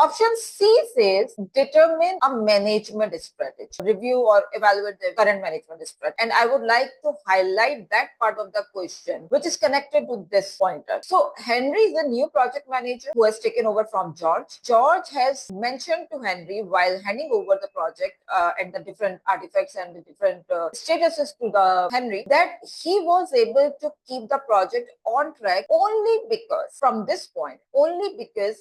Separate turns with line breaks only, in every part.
Option C says determine a management strategy, review or evaluate the current management strategy. And I would like to highlight that part of the question which is connected to this pointer. So Henry is the new project manager who has taken over from George. George has mentioned to Henry while handing over the project and the different artifacts and the different statuses to the Henry that he was able to keep the project on track only because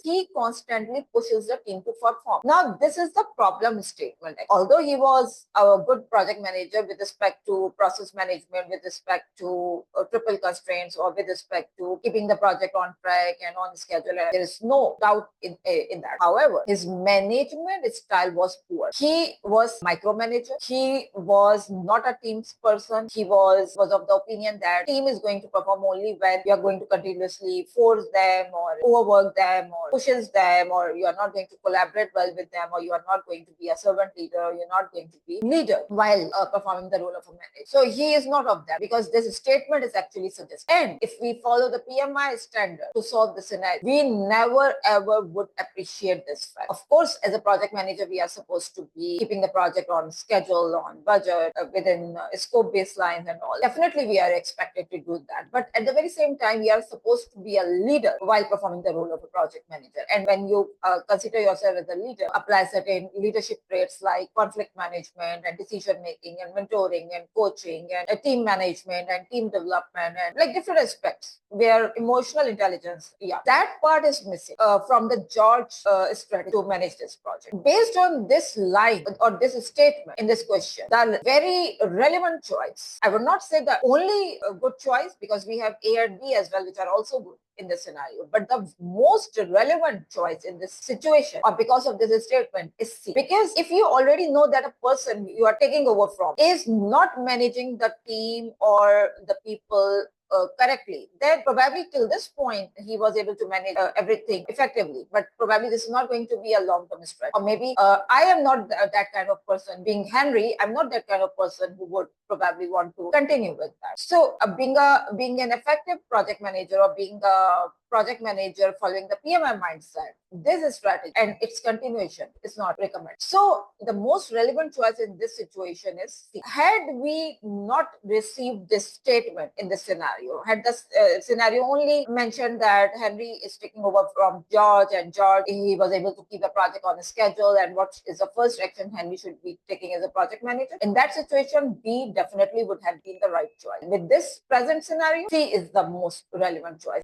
he constantly pushes the team to perform. Now, this is the problem statement. Although he was a good project manager with respect to process management, with respect to triple constraints, or with respect to keeping the project on track and on schedule, there is no doubt in that. However, his management style was poor. He was micromanager. He was not a team's person. He was of the opinion that team is going to perform only when you are going to continuously force them or overwork them or pushes them, or you are not going to collaborate well with them, or you are not going to be a servant leader, you're not going to be leader while performing the role of a manager. So he is not of that, because this statement is actually suggested. And if we follow the PMI standard to solve the scenario, we never ever would appreciate this fact. Of course, as a project manager, we are supposed to be keeping the project on schedule, on budget, within scope baselines and all. Definitely, we are expected to do that. But at the very same time, we are supposed to be a leader while performing the role of a project manager. And when you consider yourself as a leader, apply certain leadership traits like conflict management and decision making and mentoring and coaching and team management and team development and like different aspects where emotional intelligence, that part is missing from the George strategy to manage this project. Based on this line or this statement in this question, the very relevant choice, I would not say the only good choice, because we have A and B as well, which are also good in this scenario, but the most relevant choice in this situation or because of this statement is C. Because if you already know that a person you are taking over from is not managing the team or the people correctly, then probably till this point he was able to manage everything effectively, but probably this is not going to be a long-term strategy. Or maybe I am not that kind of person. Being Henry, I'm not that kind of person who would probably want to continue with that. So being an effective project manager, or being a project manager following the PMI mindset, this is strategy and its continuation is not recommended. So the most relevant choice in this situation is C. Had we not received this statement in this scenario, had the scenario only mentioned that Henry is taking over from George and George, he was able to keep the project on a schedule, and what is the first action Henry should be taking as a project manager, in that situation, B definitely would have been the right choice. With this present scenario, C is the most relevant choice.